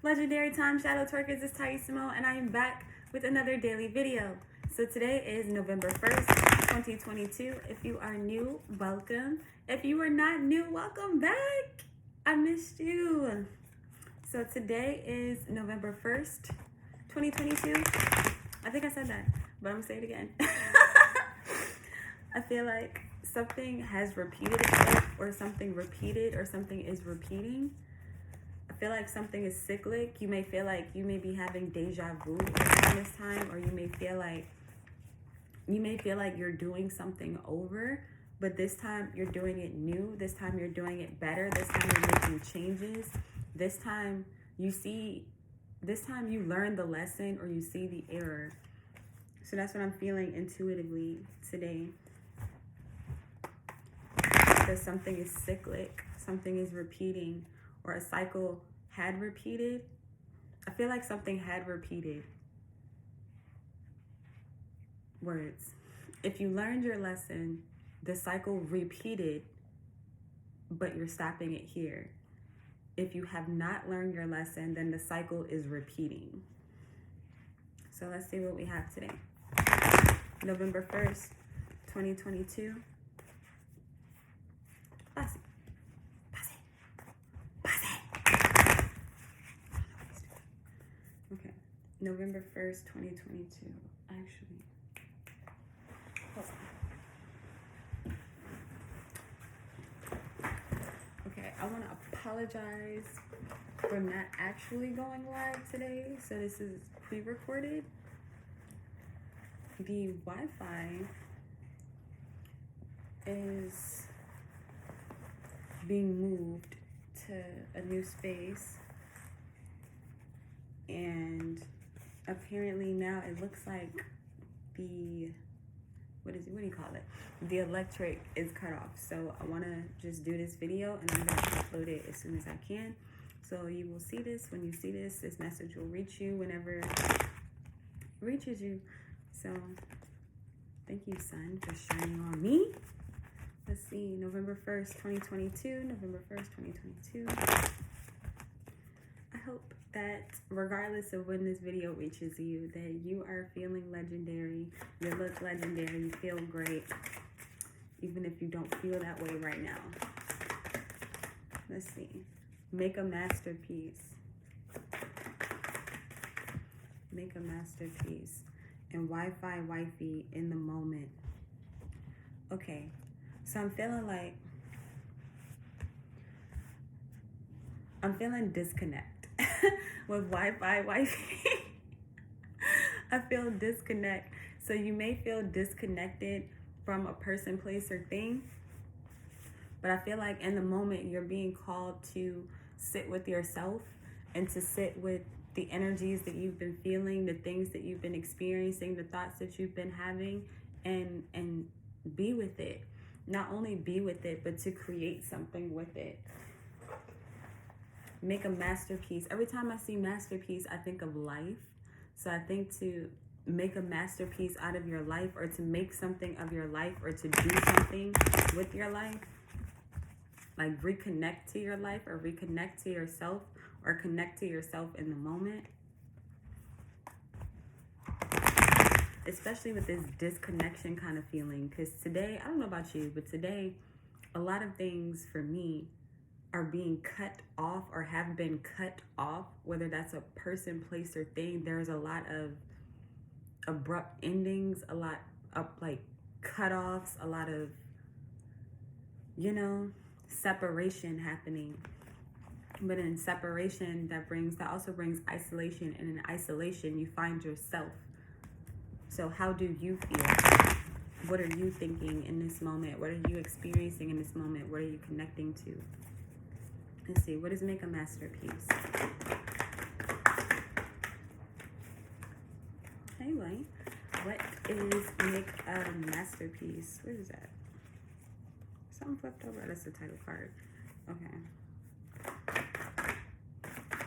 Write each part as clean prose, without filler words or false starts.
Legendary time, Shadow Twerkers, it's Simone, and I am back with another daily video. So today is November 1st, 2022. If you are new, welcome. If you are not new, welcome back. I missed you. So today is November 1st, 2022. I think I said that, but I'm gonna say it again. I feel like something has repeated itself, or something repeated, or something is repeating. I feel like something is cyclic. You may feel like you may be having deja vu around this time, or you may feel like you're doing something over, but this time you're doing it new. This time you're doing it better. This time you're making changes. This time you learn the lesson, or you see the error. So that's what I'm feeling intuitively today. Because something is cyclic, something is repeating, or a cycle had repeated. I feel like something had repeated. Words. If you learned your lesson, the cycle repeated, but you're stopping it here. If you have not learned your lesson, then the cycle is repeating. So let's see what we have today. November 1st, 2022. Okay, November 1st, 2022. Actually, hold on. Okay, I want to apologize for not actually going live today. So this is pre-recorded. The Wi-Fi is being moved to a new space, and apparently now it looks like the what do you call it, the electric is cut off. So I want to just do this video, and I'm going to upload it as soon as I can. So you will see this. When you see this message will reach you whenever it reaches you. So thank you, sun, for shining on me. Let's see, November 1st, 2022, November 1st, 2022. I hope that regardless of when this video reaches you, that you are feeling legendary, you look legendary, you feel great, even if you don't feel that way right now. Let's see, make a masterpiece. Make a masterpiece. And Wi-Fi wifey in the moment. Okay. So I'm feeling disconnect with Wi-Fi wifey. I feel disconnect. So you may feel disconnected from a person, place, or thing. But I feel like in the moment you're being called to sit with yourself, and to sit with the energies that you've been feeling, the things that you've been experiencing, the thoughts that you've been having, and be with it. Not only be with it, but to create something with it. Make a masterpiece. Every time I see masterpiece, I think of life. So I think to make a masterpiece out of your life, or to make something of your life, or to do something with your life. Like reconnect to your life, or reconnect to yourself, or connect to yourself in the moment. Especially with this disconnection kind of feeling. Because today, I don't know about you, but today, a lot of things for me are being cut off, or have been cut off. Whether that's a person, place, or thing. There's a lot of abrupt endings, a lot of like cutoffs, a lot of, separation happening. But in separation, that also brings isolation. And in isolation, you find yourself. So how do you feel? What are you thinking in this moment? What are you experiencing in this moment? What are you connecting to? Let's see, what is make a masterpiece? Anyway, what is make a masterpiece? Where is that? Something flipped over. That's the title card. Okay.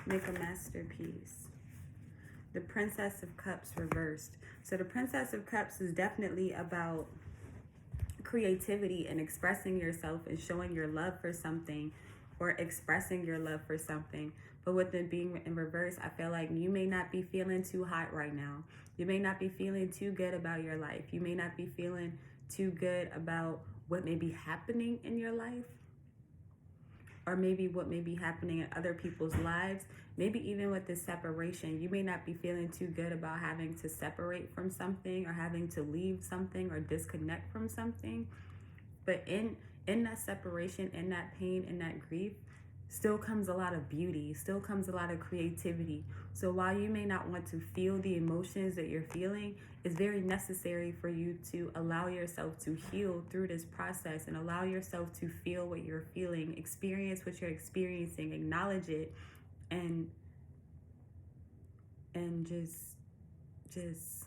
Make a masterpiece. The Princess of Cups reversed. So the Princess of Cups is definitely about creativity and expressing yourself and showing your love for something, or expressing your love for something. But with it being in reverse, I feel like you may not be feeling too hot right now. You may not be feeling too good about your life. You may not be feeling too good about what may be happening in your life, or maybe what may be happening in other people's lives. Maybe even with this separation, you may not be feeling too good about having to separate from something, or having to leave something, or disconnect from something. But in that separation, in that pain, in that grief, still comes a lot of beauty, still comes a lot of creativity. So while you may not want to feel the emotions that you're feeling, it's very necessary for you to allow yourself to heal through this process, and allow yourself to feel what you're feeling, experience what you're experiencing, acknowledge it, and just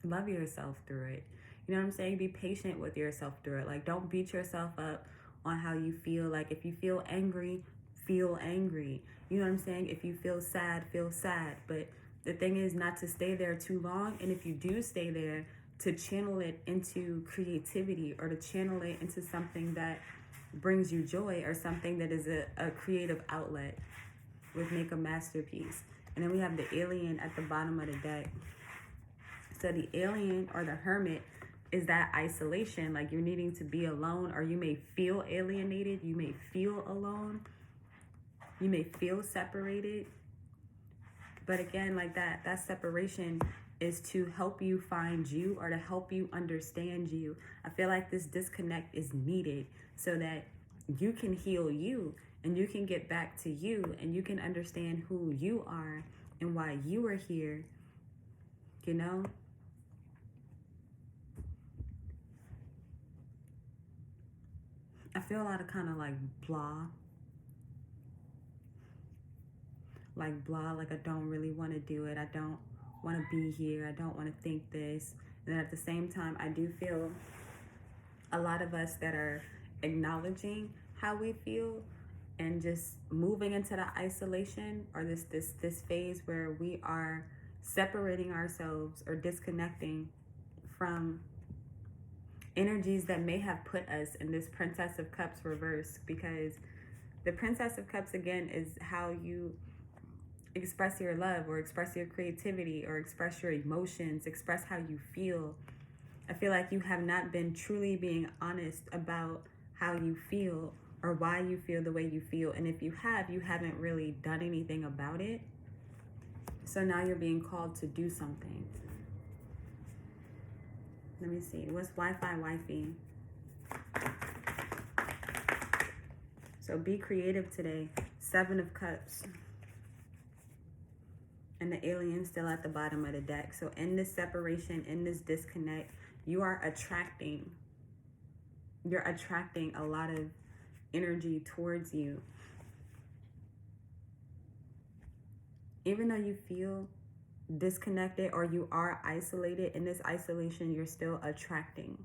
love yourself through it. You know what I'm saying? Be patient with yourself through it. Like, don't beat yourself up on how you feel. Like, if you feel angry, feel angry. You know what I'm saying? If you feel sad, feel sad. But the thing is not to stay there too long. And if you do stay there, to channel it into creativity, or to channel it into something that brings you joy, or something that is a creative outlet. With make a masterpiece. And then we have the alien at the bottom of the deck. So the alien, or the hermit, is that isolation, like you're needing to be alone, or you may feel alienated, you may feel alone, you may feel separated. But again, like that separation is to help you find you, or to help you understand you. I feel like this disconnect is needed so that you can heal you, and you can get back to you, and you can understand who you are and why you are here, you know? I feel a lot of kind of like blah. Like blah, like I don't really want to do it. I don't want to be here. I don't want to think this. And then at the same time, I do feel a lot of us that are acknowledging how we feel, and just moving into the isolation, or this phase where we are separating ourselves or disconnecting from energies that may have put us in this Princess of Cups reverse. Because the Princess of Cups, again, is how you express your love, or express your creativity, or express your emotions, express how you feel. I feel like you have not been truly being honest about how you feel, or why you feel the way you feel. And if you have, you haven't really done anything about it. So now you're being called to do something. Let me see. What's Wi-Fi wifey? So be creative today. 7 of Cups. And the alien still at the bottom of the deck. So in this separation, in this disconnect, you are attracting. You're attracting a lot of energy towards you. Even though you feel disconnected, or you are isolated, in this isolation, you're still attracting.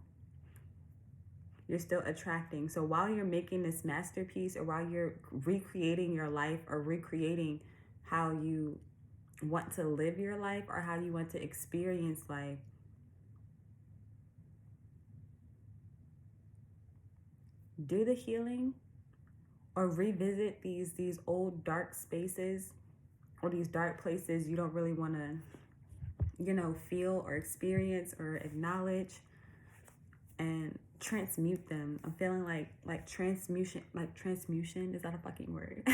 You're still attracting. So while you're making this masterpiece, or while you're recreating your life, or recreating how you want to live your life, or how you want to experience life, do the healing, or revisit these old dark spaces, or these dark places you don't really want to, you know, feel or experience or acknowledge, and transmute them. I'm feeling like transmutation, is that a fucking word?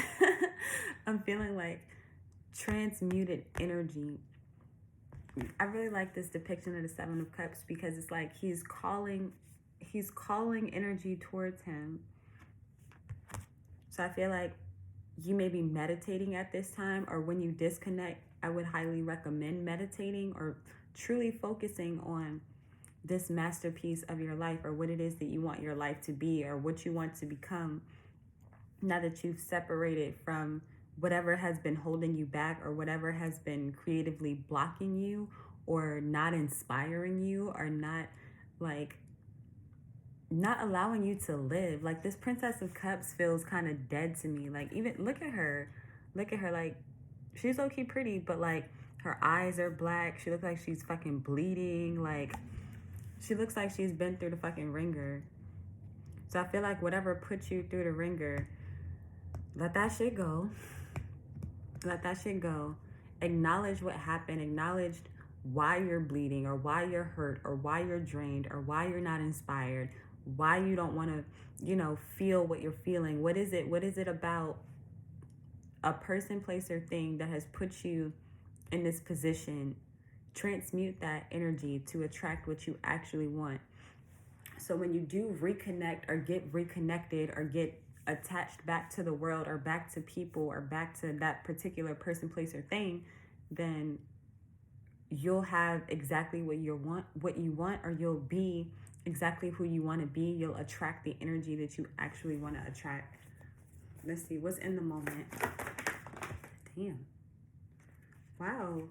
I'm feeling like transmuted energy. I really like this depiction of the 7 of Cups, because it's like he's calling energy towards him. So I feel like you may be meditating at this time, or when you disconnect, I would highly recommend meditating, or truly focusing on this masterpiece of your life, or what it is that you want your life to be, or what you want to become, now that you've separated from whatever has been holding you back, or whatever has been creatively blocking you, or not inspiring you, or not allowing you to live. Like, this Princess of Cups feels kind of dead to me. Like, even look at her, like, she's low-key pretty, but like her eyes are black. She looks like she's fucking bleeding. Like, she looks like she's been through the fucking ringer. So I feel like whatever put you through the ringer, Let that shit go. Let that shit go. Acknowledge what happened. Acknowledge why you're bleeding, or why you're hurt, or why you're drained, or why you're not inspired, why you don't want to, feel what you're feeling. What is it? What is it about a person, place, or thing that has put you in this position? Transmute that energy to attract what you actually want. So when you do reconnect, or get reconnected, or get attached back to the world, or back to people, or back to that particular person, place, or thing, then you'll have exactly what you want, or you'll be exactly who you want to be. You'll attract the energy that you actually want to attract. Let's see what's in the moment. Damn. Wow.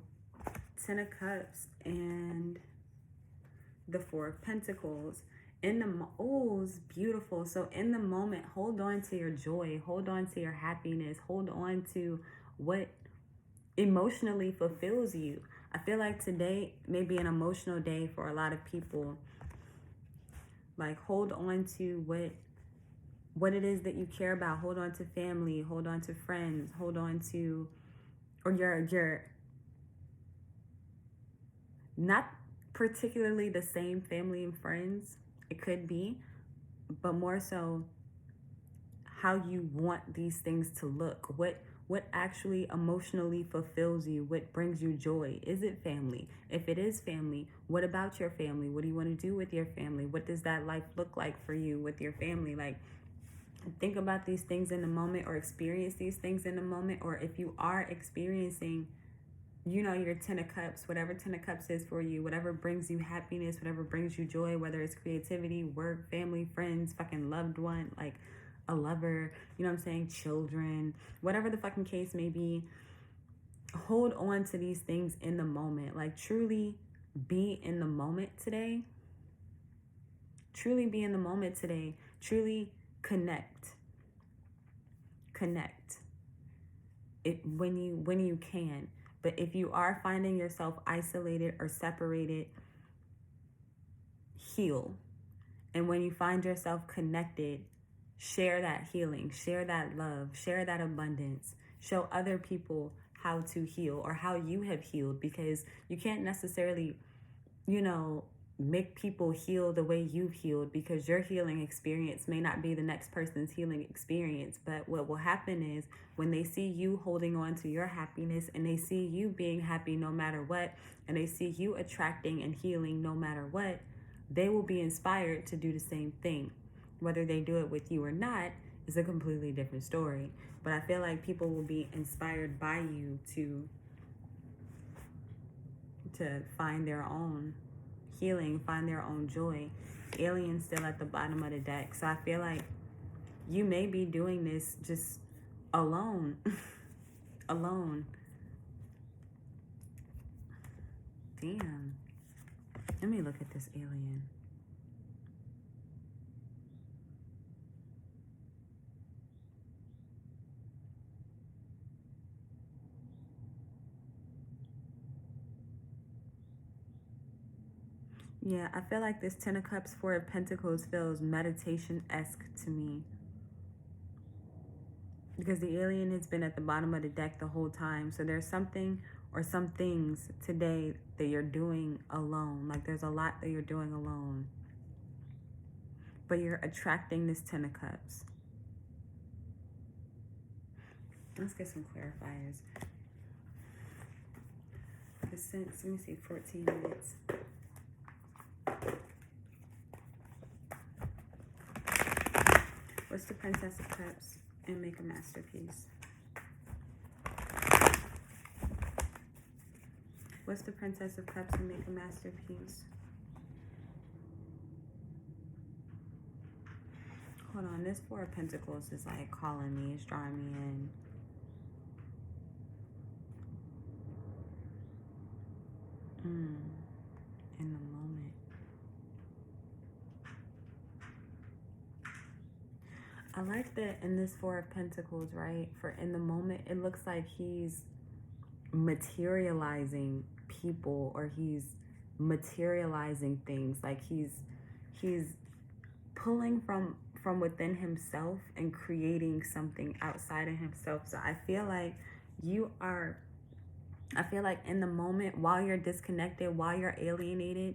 10 of Cups and the 4 of Pentacles. Oh, it's beautiful. So in the moment, hold on to your joy, hold on to your happiness, hold on to what emotionally fulfills you. I feel like today may be an emotional day for a lot of people. Like, hold on to what it is that you care about. Hold on to family, hold on to friends, hold on to, or your not particularly the same family and friends. It could be, but more so how you want these things to look. What actually emotionally fulfills you? What brings you joy? Is it family? If it is family, what about your family? What do you want to do with your family? What does that life look like for you with your family? Like, think about these things in the moment, or experience these things in the moment. Or if you are experiencing, your 10 of Cups, whatever 10 of Cups is for you, whatever brings you happiness, whatever brings you joy, whether it's creativity, work, family, friends, fucking loved one, like a lover, children, whatever the fucking case may be, hold on to these things in the moment. Like, truly be in the moment today. Truly be in the moment today. Truly connect it when you can. But if you are finding yourself isolated or separated, heal. And when you find yourself connected, share that healing, share that love, share that abundance. Show other people how to heal, or how you have healed, because you can't necessarily, make people heal the way you've healed, because your healing experience may not be the next person's healing experience. But what will happen is, when they see you holding on to your happiness, and they see you being happy no matter what, and they see you attracting and healing no matter what, they will be inspired to do the same thing. Whether they do it with you or not is a completely different story. But I feel like people will be inspired by you to find their own healing, find their own joy. Alien still at the bottom of the deck. So I feel like you may be doing this just alone. Alone. Damn. Let me look at this alien. Yeah, I feel like this 10 of Cups, 4 of Pentacles feels meditation-esque to me. Because the alien has been at the bottom of the deck the whole time. So there's something or some things today that you're doing alone. Like, there's a lot that you're doing alone. But you're attracting this 10 of Cups. Let's get some clarifiers. Since, let me see, 14 minutes. What's the Princess of Cups and make a masterpiece? What's the Princess of Cups and make a masterpiece? Hold on, this 4 of Pentacles is like calling me, it's drawing me in. In the moment. I like that in this 4 of Pentacles, right? For in the moment, it looks like he's materializing people, or he's materializing things. Like he's pulling from from within himself and creating something outside of himself. So I feel like in the moment, while you're disconnected, while you're alienated,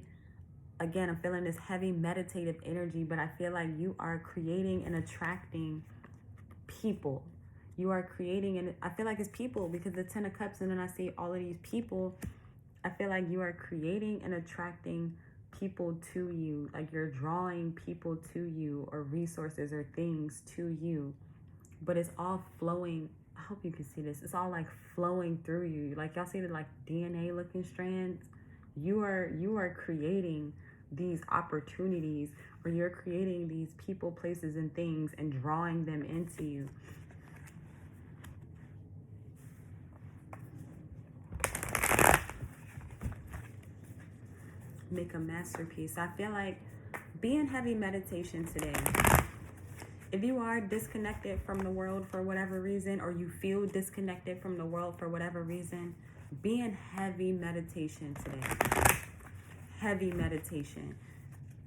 again, I'm feeling this heavy meditative energy, but I feel like you are creating and attracting people. You are creating, and I feel like it's people because the 10 of Cups, and then I see all of these people. I feel like you are creating and attracting people to you. Like you're drawing people to you, or resources or things to you. But it's all flowing. I hope you can see this. It's all like flowing through you. Like y'all see the like DNA looking strands. You are creating these opportunities, or you're creating these people, places, and things and drawing them into you. Make a masterpiece. I feel like be in heavy meditation today. If you are disconnected from the world for whatever reason, or you feel disconnected from the world for whatever reason, be in heavy meditation today. Heavy meditation.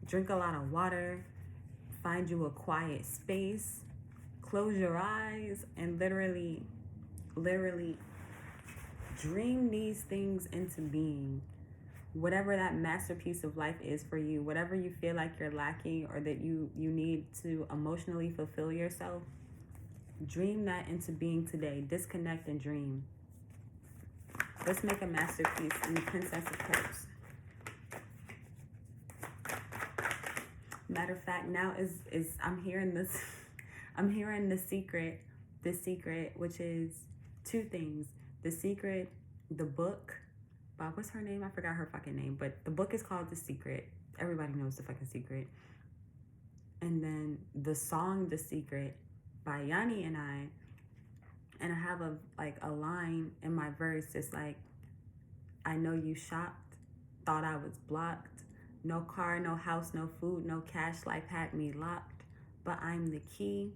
Drink a lot of water. Find you a quiet space. Close your eyes and literally dream these things into being. Whatever that masterpiece of life is for you, whatever you feel like you're lacking, or that you need to emotionally fulfill yourself, dream that into being today. Disconnect and dream. Let's make a masterpiece in the Princess of Cups. Matter of fact, now is I'm hearing this. I'm hearing the secret, which is two things. The Secret, the book. What's her name? I forgot her fucking name, but the book is called The Secret. Everybody knows The fucking Secret. And then the song The Secret by Yanni and I have a line in my verse. It's like, I know you shocked, thought I was blocked. No car, no house, no food, no cash, life had me locked. But I'm the key,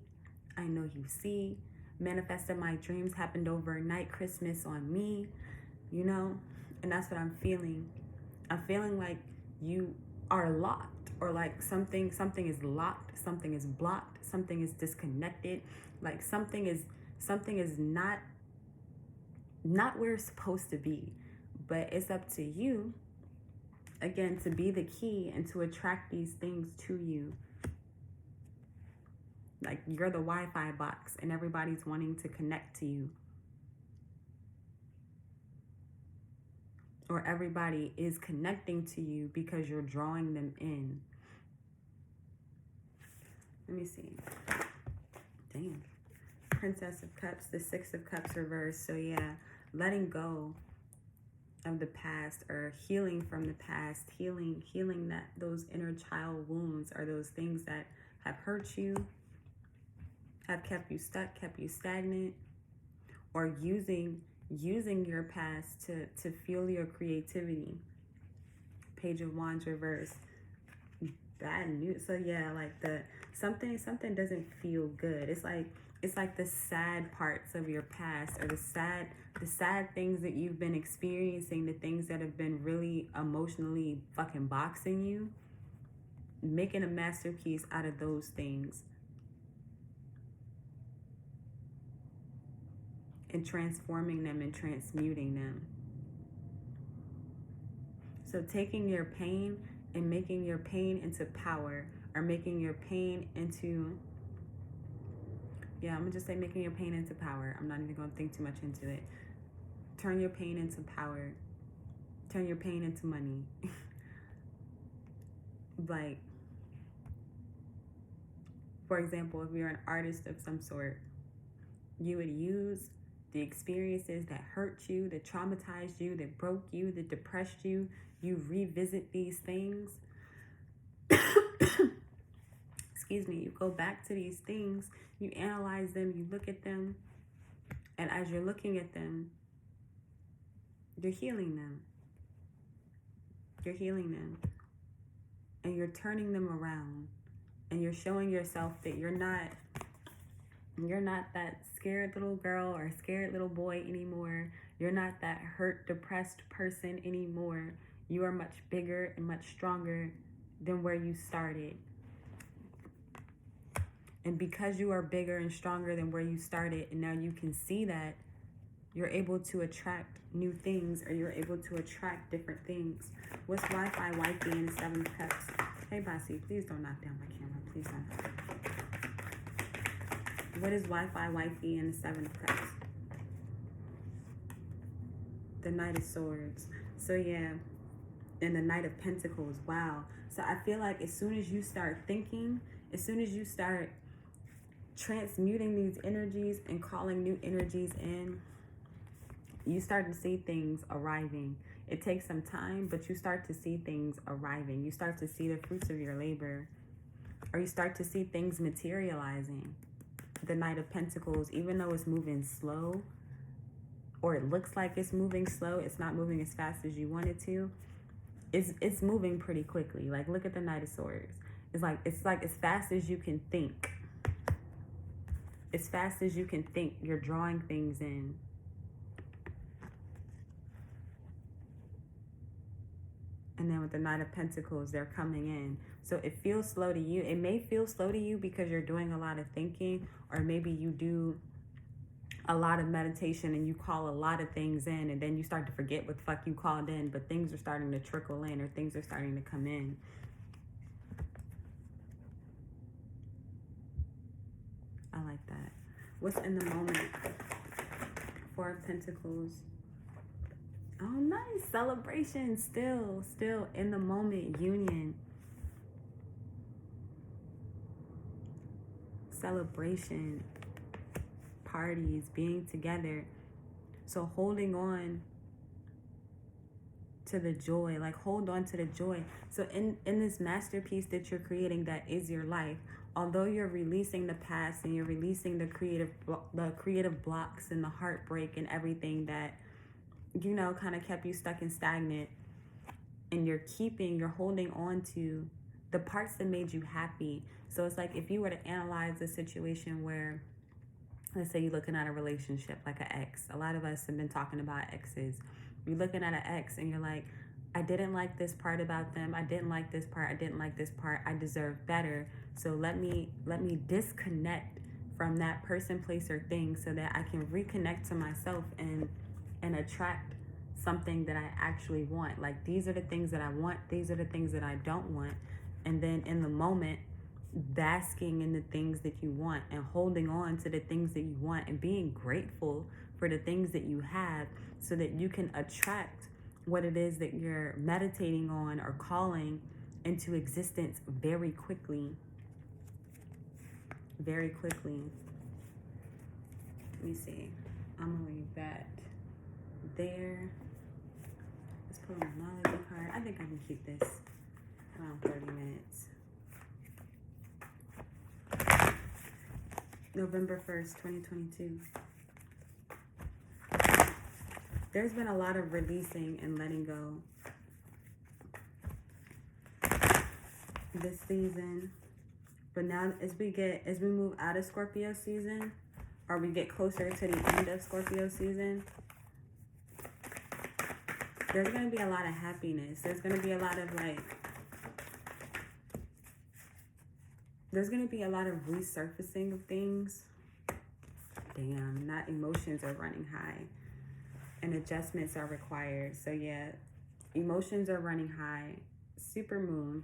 I know you see. Manifested my dreams, happened overnight, Christmas on me, you know? And that's what I'm feeling. I'm feeling like you are locked, or like something is locked, something is blocked, something is disconnected, like something is not where it's supposed to be. But it's up to you, again, to be the key and to attract these things to you. Like you're the Wi-Fi box and everybody's wanting to connect to you. Or everybody is connecting to you because you're drawing them in. Let me see. Damn. Princess of Cups, the Six of Cups reversed. So yeah, letting go of the past, or healing from the past, healing that those inner child wounds, or those things that have hurt you, have kept you stuck, kept you stagnant, or using your past to fuel your creativity. Page of Wands reverse. Bad news. So yeah, like the something doesn't feel good. It's like the sad parts of your past, or the sad things that you've been experiencing, the things that have been really emotionally fucking boxing you. Making a masterpiece out of those things. And transforming them and transmuting them. So taking your pain and making your pain into power, or making your pain into, I'm gonna just say making your pain into power. I'm not even gonna think too much into it. Turn your pain into power. Turn your pain into money. Like, for example, if you're an artist of some sort, you would use the experiences that hurt you, that traumatized you, that broke you, that depressed you. You revisit these things. Excuse me. You go back to these things. You analyze them. You look at them. And as you're looking at them, you're healing them. You're healing them. And you're turning them around. And you're showing yourself that you're not that scared little girl or scared little boy anymore. You're not that hurt, depressed person anymore. You are much bigger and much stronger than where you started. And because you are bigger and stronger than where you started, and now you can see that, you're able to attract new things, or you're able to attract different things. What's Wi-Fi wifey in the Seven of Cups? Hey, Bossy, please don't knock down my camera. Please don't. What is Wi-Fi wifey in the Seven of Cups? The Knight of Swords. So yeah, and the Knight of Pentacles. Wow. So I feel like as soon as you start thinking, as soon as you start transmuting these energies and calling new energies in, you start to see things arriving. It takes some time, but you start to see things arriving. You start to see the fruits of your labor, or you start to see things materializing. The Knight of Pentacles, even though it's moving slow, or it looks like it's moving slow, it's not moving as fast as you want it to. It's moving pretty quickly. Like, look at the Knight of Swords. It's like as fast as you can think. As fast as you can think, you're drawing things in. And then with the Knight of Pentacles, they're coming in. So it feels slow to you. It may feel slow to you because you're doing a lot of thinking, or maybe you do a lot of meditation and you call a lot of things in, and then you start to forget what the fuck you called in, but things are starting to trickle in, or things are starting to come in. I like that. What's in the moment? Four of Pentacles. Oh, nice. Celebration. Still in the moment. Union. Celebration. Parties. Being together. So holding on to the joy. Like, hold on to the joy. So in this masterpiece that you're creating, that is your life, although you're releasing the past and you're releasing the creative blocks and the heartbreak and everything that, you know, kind of kept you stuck and stagnant, and you're holding on to the parts that made you happy. So it's like, if you were to analyze a situation where, let's say you're looking at a relationship like an ex. A lot of us have been talking about exes. You're looking at an ex and you're like, I didn't like this part about them. I didn't like this part. I didn't like this part. I deserve better. So let me disconnect from that person, place, or thing, so that I can reconnect to myself and attract something that I actually want. Like, these are the things that I want. These are the things that I don't want. And then in the moment, basking in the things that you want and holding on to the things that you want and being grateful for the things that you have, so that you can attract what it is that you're meditating on or calling into existence very quickly. Very quickly. Let me see. I'm gonna leave that there. Let's put on another card. I think I can keep this around 30 minutes. November 1st, 2022. There's been a lot of releasing and letting go this season. But now as we move out of Scorpio season, or we get closer to the end of Scorpio season, there's going to be a lot of happiness. There's going to be a lot of there's going to be a lot of resurfacing of things. Damn, not emotions are running high. And adjustments are required. So yeah, emotions are running high. Super moon.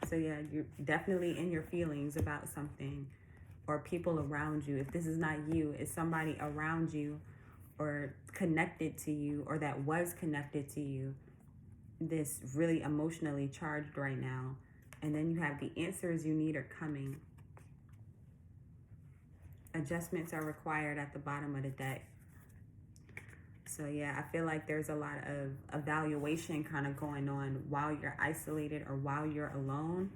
So yeah, you're definitely in your feelings about something, or people around you. If this is not you, it's somebody around you or connected to you, or that was connected to you, this really emotionally charged right now. And then you have the answers you need are coming. Adjustments are required at the bottom of the deck. So yeah, I feel like there's a lot of evaluation kind of going on while you're isolated or while you're alone.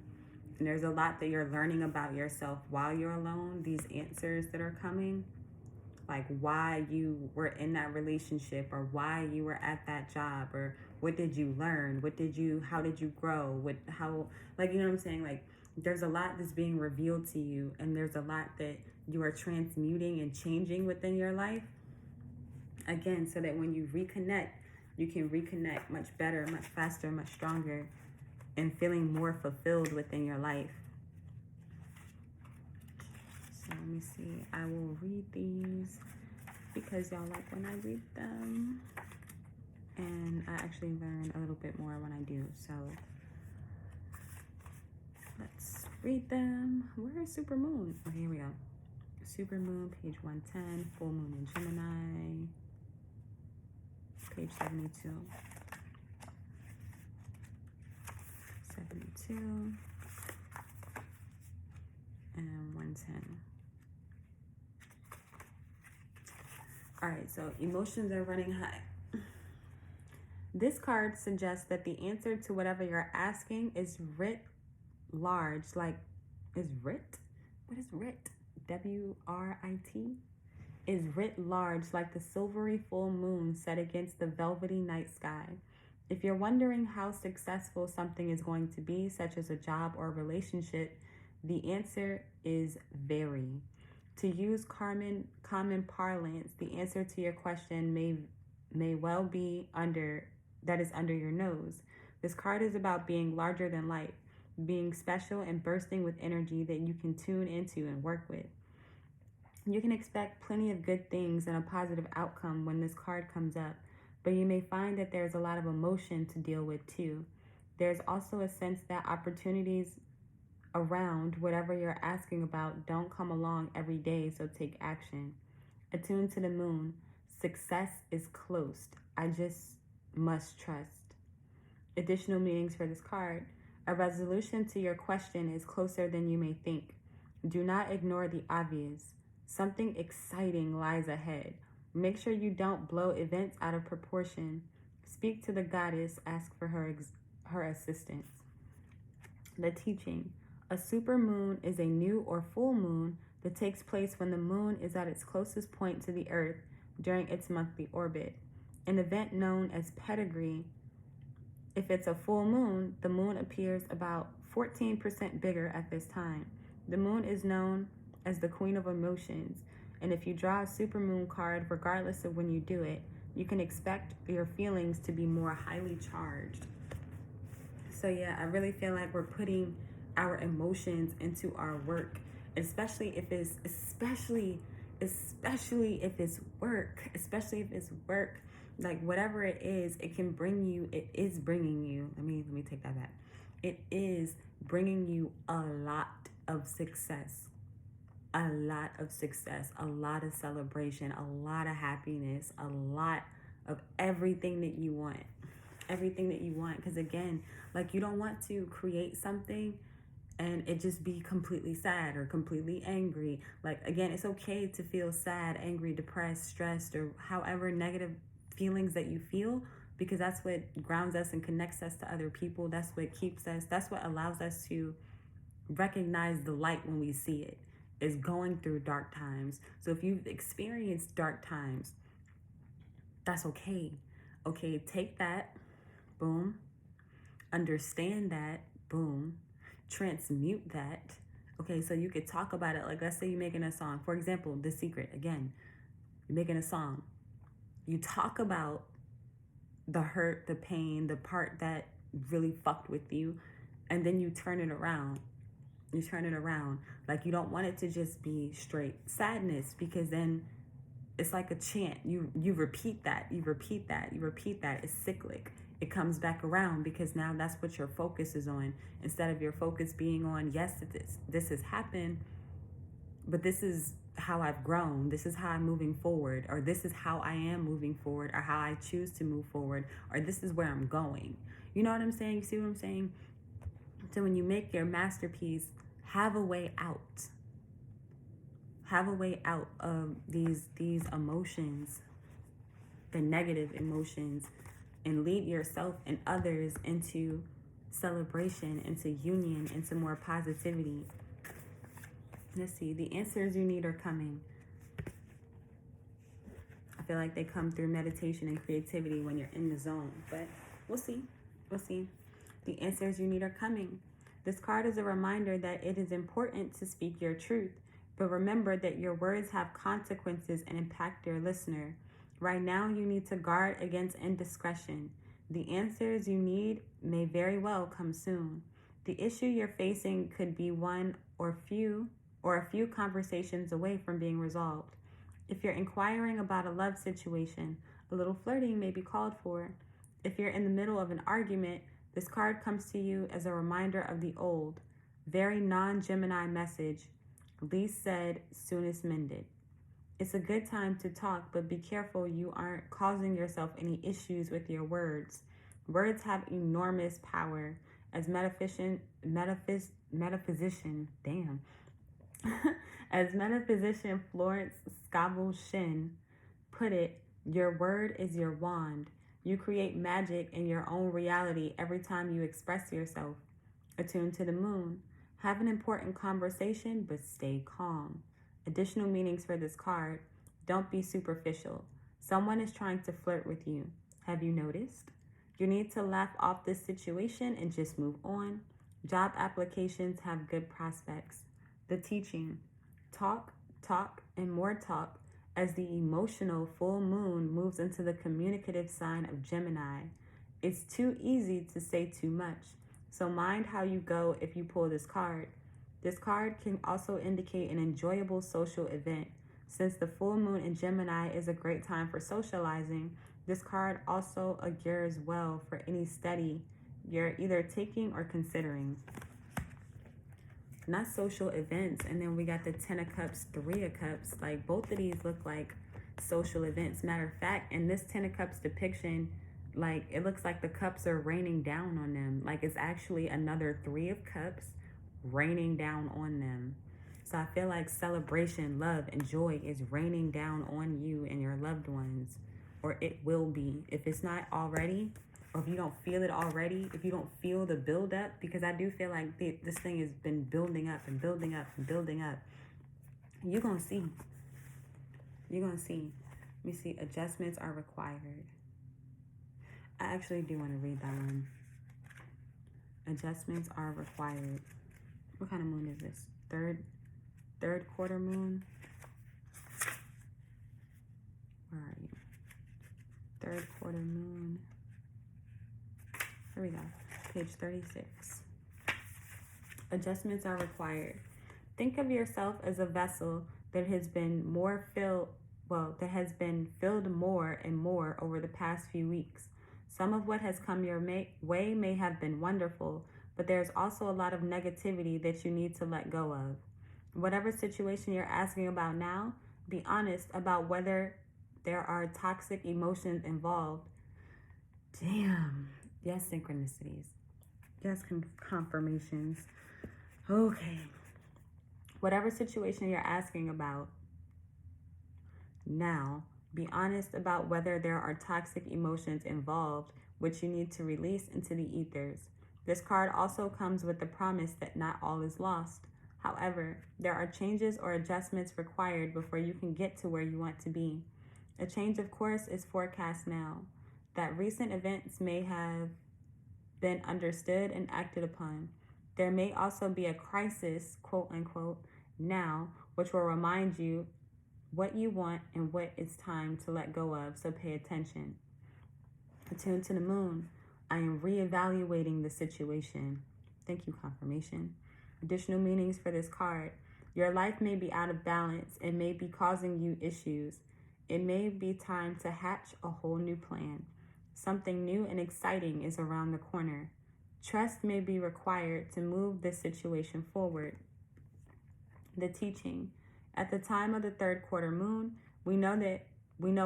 And there's a lot that you're learning about yourself while you're alone. These answers that are coming, like why you were in that relationship, or why you were at that job, or what did you learn? How did you grow? Like, you know what I'm saying? Like, there's a lot that's being revealed to you, and there's a lot that you are transmuting and changing within your life. Again, so that when you reconnect, you can reconnect much better, much faster, much stronger, and feeling more fulfilled within your life. let me see. I will read these because y'all like when I read them. And I actually learn a little bit more when I do. So let's read them. Where is Super Moon? Oh, here we go. Super Moon, page 110. Full Moon in Gemini, page 72. 72. And 110. All right, so emotions are running high. This card suggests that the answer to whatever you're asking is writ large, like, is writ? What is writ? W-R-I-T? Is writ large like the silvery full moon set against the velvety night sky. If you're wondering how successful something is going to be, such as a job or a relationship, the answer is very. To use common parlance, the answer to your question may well be under your nose. This card is about being larger than life, being special and bursting with energy that you can tune into and work with. You can expect plenty of good things and a positive outcome when this card comes up, but you may find that there's a lot of emotion to deal with too. There's also a sense that opportunities around whatever you're asking about don't come along every day, so take action. Attuned to the moon, success is close. I just must trust. Additional meanings for this card. A resolution to your question is closer than you may think. Do not ignore the obvious. Something exciting lies ahead. Make sure you don't blow events out of proportion. Speak to the goddess, ask for her assistance. The teaching. A supermoon is a new or full moon that takes place when the moon is at its closest point to the earth during its monthly orbit. An event known as pedigree. If it's a full moon, the moon appears about 14% bigger at this time. The moon is known as the queen of emotions, and if you draw a supermoon card, regardless of when you do it, you can expect your feelings to be more highly charged. So yeah, I really feel like we're putting our emotions into our work, especially if it's work, like whatever it is, it can bring you, it is bringing you, let me take that back. It is bringing you a lot of success, a lot of celebration, a lot of happiness, a lot of everything that you want. Because again, like, you don't want to create something and it just be completely sad or completely angry. Like, again, it's okay to feel sad, angry, depressed, stressed, or however negative feelings that you feel, because that's what grounds us and connects us to other people. That's what keeps us, that's what allows us to recognize the light when we see it, is going through dark times. So if you've experienced dark times, that's okay. Okay, take that, boom, understand that, boom, transmute that. Okay, so you could talk about it. Like, let's say you're making a song. For example, The Secret, again, you're making a song. You talk about the hurt, the pain, the part that really fucked with you, and then you turn it around. Like, you don't want it to just be straight sadness, because then it's like a chant. You repeat that. It's cyclic. It comes back around, because now that's what your focus is on. Instead of your focus being on, yes, this has happened, but this is how I've grown. This is how I'm moving forward, or this is how I am moving forward, or how I choose to move forward, or this is where I'm going. You know what I'm saying? You see what I'm saying? So when you make your masterpiece, have a way out. Have a way out of these emotions, the negative emotions, and lead yourself and others into celebration, into union, into more positivity. Let's see, the answers you need are coming. I feel like they come through meditation and creativity when you're in the zone, but we'll see. The answers you need are coming. This card is a reminder that it is important to speak your truth, but remember that your words have consequences and impact your listener. Right now, you need to guard against indiscretion. The answers you need may very well come soon. The issue you're facing could be one or few or a few conversations away from being resolved. If you're inquiring about a love situation, a little flirting may be called for. If you're in the middle of an argument, this card comes to you as a reminder of the old, very non-Gemini message, least said, soonest mended. It's a good time to talk, but be careful you aren't causing yourself any issues with your words. Words have enormous power. As metaphysician, as metaphysician Florence Scovel-Shinn put it, your word is your wand. You create magic in your own reality every time you express yourself. Attuned to the moon. Have an important conversation, but stay calm. Additional meanings for this card. Don't be superficial. Someone is trying to flirt with you. Have you noticed? You need to laugh off this situation and just move on. Job applications have good prospects. The teaching. Talk, and more talk as the emotional full moon moves into the communicative sign of Gemini. It's too easy to say too much, so mind how you go if you pull this card. This card can also indicate an enjoyable social event. Since the full moon in Gemini is a great time for socializing, this card also augurs well for any study you're either taking or considering. Not social events. And then we got the 10 of Cups, 3 of Cups. Like, both of these look like social events. Matter of fact, in this 10 of Cups depiction, like, it looks like the cups are raining down on them. Like, it's actually another 3 of Cups raining down on them. So I feel like celebration, love, and joy is raining down on you and your loved ones. Or it will be. If it's not already, or if you don't feel it already, if you don't feel the build-up, because I do feel like this thing has been building up and building up and building up. You're going to see. You're going to see. Let me see. Adjustments are required. I actually do want to read that one. Adjustments are required. What kind of moon is this? Third quarter moon? Where are you? Third quarter moon. Here we go. Page 36. Adjustments are required. Think of yourself as a vessel that has been filled more and more over the past few weeks. Some of what has come your way may have been wonderful, but there's also a lot of negativity that you need to let go of. Whatever situation you're asking about now, be honest about whether there are toxic emotions involved. Damn. Yes, synchronicities. Yes, confirmations. Okay. Whatever situation you're asking about now, be honest about whether there are toxic emotions involved, which you need to release into the ethers. This card also comes with the promise that not all is lost. However, there are changes or adjustments required before you can get to where you want to be. A change of course is forecast now. That recent events may have been understood and acted upon. There may also be a crisis, quote unquote, now, which will remind you what you want and what it's time to let go of, so pay attention. Attuned to the moon. I am reevaluating the situation. Thank you, confirmation. Additional meanings for this card. Your life may be out of balance and may be causing you issues. It may be time to hatch a whole new plan. Something new and exciting is around the corner. Trust may be required to move this situation forward. The teaching. At the time of the third quarter moon, we know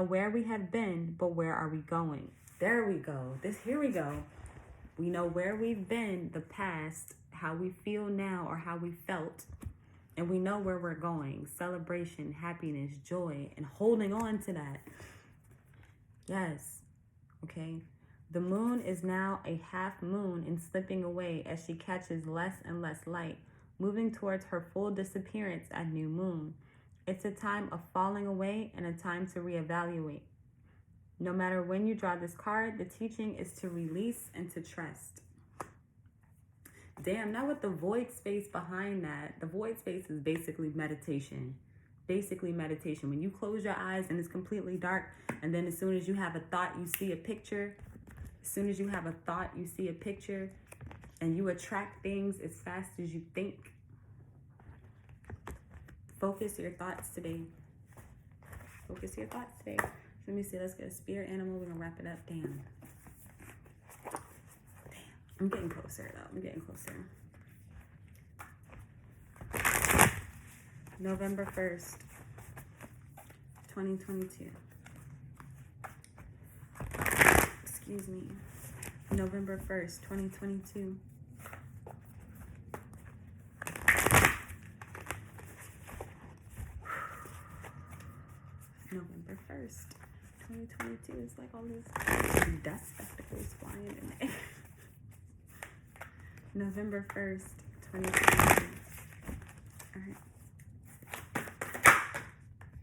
where we have been, but where are we going? There we go. Here we go. We know where we've been, the past, how we feel now or how we felt, and we know where we're going. Celebration, happiness, joy, and holding on to that. Yes. Okay. The moon is now a half moon and slipping away as she catches less and less light, moving towards her full disappearance at new moon. It's a time of falling away and a time to reevaluate. No matter when you draw this card, the teaching is to release and to trust. Damn, now with the void space behind that, the void space is basically meditation. Basically meditation. When you close your eyes and it's completely dark, and then as soon as you have a thought, you see a picture. As soon as you have a thought, you see a picture, and you attract things as fast as you think. Focus your thoughts today. Focus your thoughts today. So let me see. Let's get a spirit animal. We're going to wrap it up. Damn. I'm getting closer, though. I'm getting closer. November 1st, 2022. Excuse me. November 1st, 2022. November 1st, 2022. It's like all these dust spectacles flying in the air. November 1st, 2022. Alright.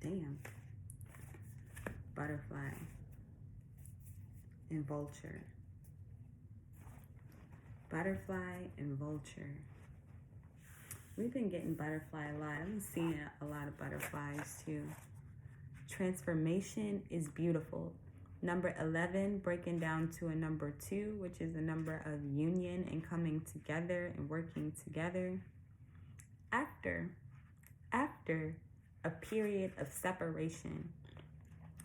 Damn. Butterfly and vulture. Butterfly and vulture. We've been getting butterfly a lot. I've been seeing a lot of butterflies too. Transformation is beautiful. Number 11 breaking down to a number 2, which is a number of union and coming together and working together. After a period of separation.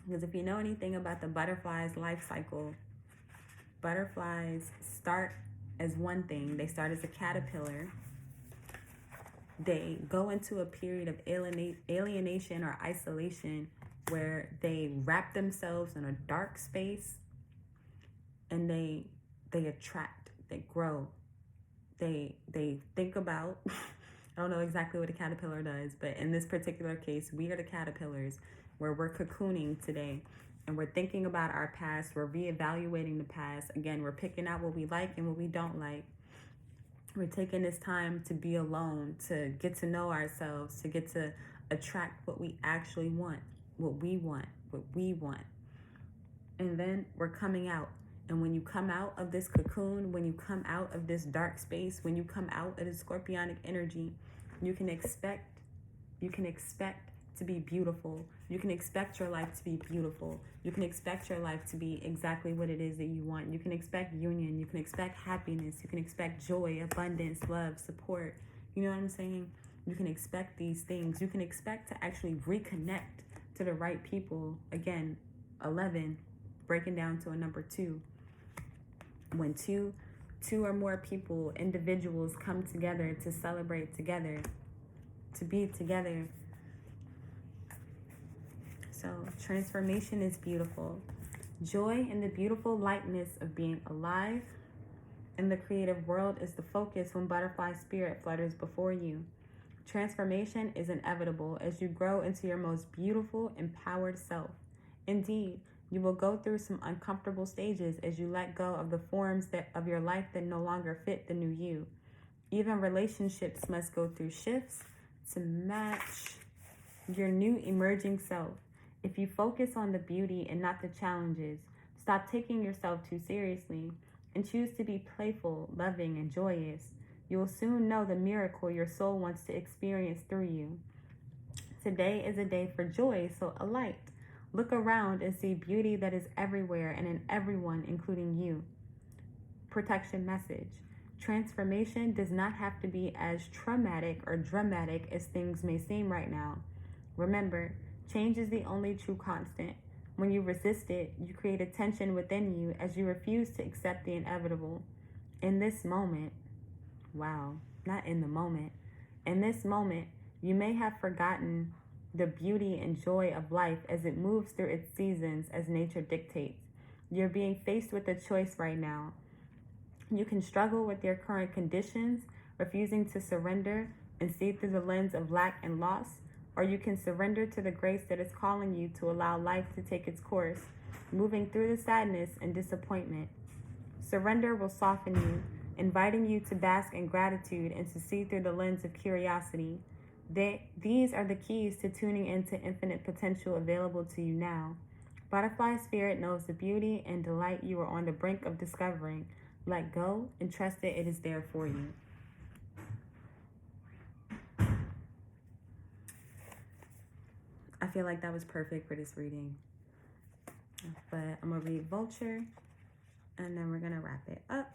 Because if you know anything about the butterfly's life cycle, butterflies start as one thing. They start as a caterpillar. They go into a period of alienation or isolation where they wrap themselves in a dark space and they attract, they grow, they think about, I don't know exactly what a caterpillar does, but in this particular case, we are the caterpillars where we're cocooning today and we're thinking about our past, we're reevaluating the past. Again, we're picking out what we like and what we don't like. We're taking this time to be alone, to get to know ourselves, to get to attract what we actually want, what we want. And then we're coming out. And when you come out of this cocoon, when you come out of this dark space, when you come out of the scorpionic energy, you can expect to be beautiful. You can expect your life to be beautiful. You can expect your life to be exactly what it is that you want. You can expect union. You can expect happiness. You can expect joy, abundance, love, support. You know what I'm saying? You can expect these things. You can expect to actually reconnect to the right people. Again, 11, breaking down to a number 2. When two or more people, individuals come together to celebrate together, to be together. So transformation is beautiful. Joy in the beautiful lightness of being alive in the creative world is the focus when butterfly spirit flutters before you. Transformation is inevitable as you grow into your most beautiful, empowered self. Indeed, you will go through some uncomfortable stages as you let go of the forms of your life that no longer fit the new you. Even relationships must go through shifts to match your new emerging self. If you focus on the beauty and not the challenges, stop taking yourself too seriously, and choose to be playful, loving, and joyous, you will soon know the miracle your soul wants to experience through you. Today is a day for joy, so alight. Look around and see beauty that is everywhere and in everyone, including you. Protection message. Transformation does not have to be as traumatic or dramatic as things may seem right now. Remember, change is the only true constant. When you resist it, you create a tension within you as you refuse to accept the inevitable. In this moment, wow, not in the moment. In this moment, you may have forgotten the beauty and joy of life as it moves through its seasons as nature dictates. You're being faced with a choice right now. You can struggle with your current conditions, refusing to surrender and see through the lens of lack and loss, or you can surrender to the grace that is calling you to allow life to take its course, moving through the sadness and disappointment. Surrender will soften you, inviting you to bask in gratitude and to see through the lens of curiosity. These are the keys to tuning into infinite potential available to you now. Butterfly spirit knows the beauty and delight you are on the brink of discovering. Let go and trust that it is there for you. I feel like that was perfect for this reading. But I'm going to read Vulture, and then we're going to wrap it up.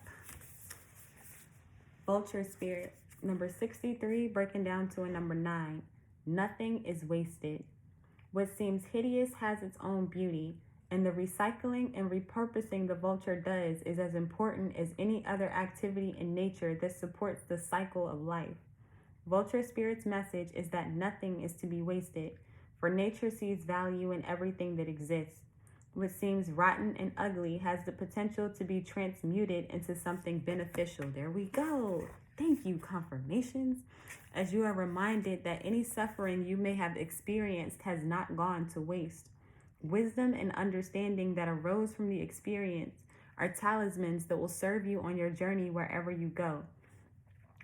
Vulture spirit, number 63, breaking down to a number 9. Nothing is wasted. What seems hideous has its own beauty, and the recycling and repurposing the vulture does is as important as any other activity in nature that supports the cycle of life. Vulture Spirit's message is that nothing is to be wasted, for nature sees value in everything that exists. What seems rotten and ugly has the potential to be transmuted into something beneficial. There we go. Thank you, confirmations. As you are reminded that any suffering you may have experienced has not gone to waste. Wisdom and understanding that arose from the experience are talismans that will serve you on your journey wherever you go.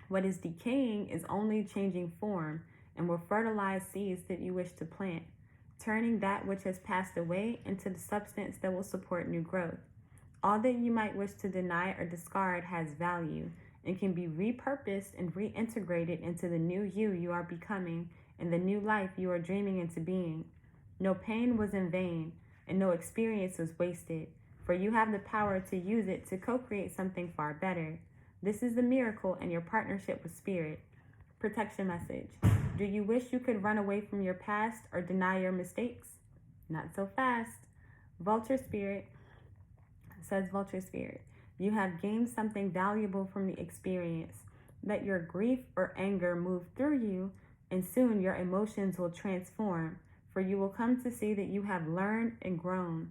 What is decaying is only changing form and will fertilize seeds that you wish to plant, turning that which has passed away into the substance that will support new growth. All that you might wish to deny or discard has value and can be repurposed and reintegrated into the new you are becoming and the new life you are dreaming into being. No pain was in vain and no experience was wasted, for you have the power to use it to co-create something far better. This is the miracle in your partnership with Spirit. Protection message. Do you wish you could run away from your past or deny your mistakes? Not so fast. Vulture Spirit says, Vulture Spirit, you have gained something valuable from the experience. Let your grief or anger move through you, and soon your emotions will transform, for you will come to see that you have learned and grown.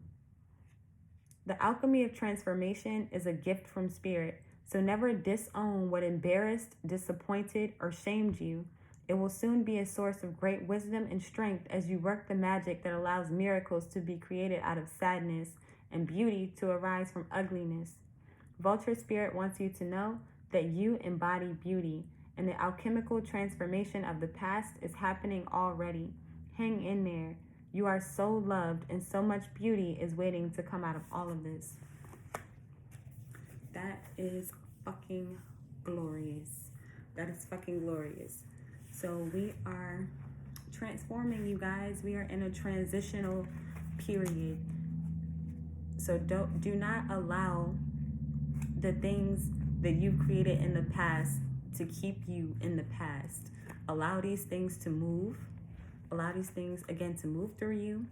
The alchemy of transformation is a gift from Spirit, so never disown what embarrassed, disappointed, or shamed you. It will soon be a source of great wisdom and strength as you work the magic that allows miracles to be created out of sadness and beauty to arise from ugliness. Vulture Spirit wants you to know that you embody beauty, and the alchemical transformation of the past is happening already. Hang in there. You are so loved, and so much beauty is waiting to come out of all of this. That is fucking glorious. That is fucking glorious. So we are transforming, you guys. We are in a transitional period. So do not allow the things that you've created in the past to keep you in the past. Allow these things to move. Allow these things, again, to move through you.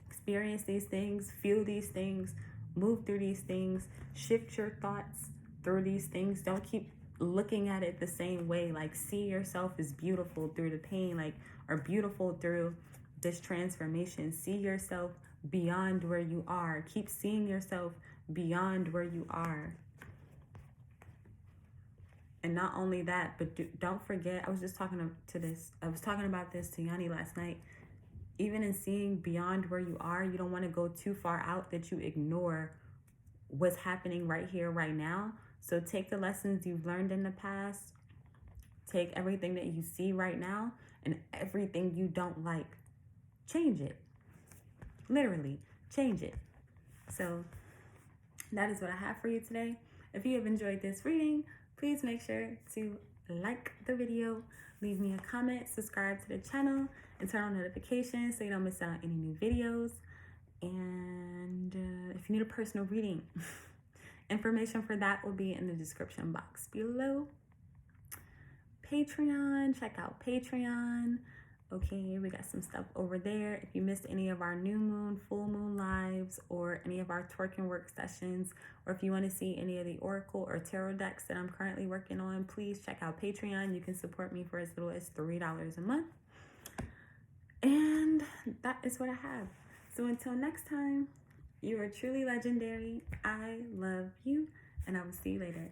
Experience these things. Feel these things. Move through these things. Shift your thoughts through these things. Don't keep looking at it the same way. Like, see yourself as beautiful through the pain, like, or beautiful through this transformation. See yourself beyond where you are. Keep seeing yourself beyond where you are. And not only that, but don't forget, I was just talking about this to Yanni last night. Even in seeing beyond where you are, you don't want to go too far out that you ignore what's happening right here, right now. So take the lessons you've learned in the past. Take everything that you see right now and everything you don't like. Change it. Literally, change it. So that is what I have for you today. If you have enjoyed this reading, please make sure to like the video, leave me a comment, subscribe to the channel, and turn on notifications so you don't miss out on any new videos. And if you need a personal reading, information for that will be in the description box below. Patreon, check out Patreon. Okay, we got some stuff over there. If you missed any of our new moon, full moon lives, or any of our twerking work sessions, or if you want to see any of the oracle or tarot decks that I'm currently working on, please check out Patreon. You can support me for as little as $3 a month. And that is what I have. So until next time, you are truly legendary. I love you, and I will see you later.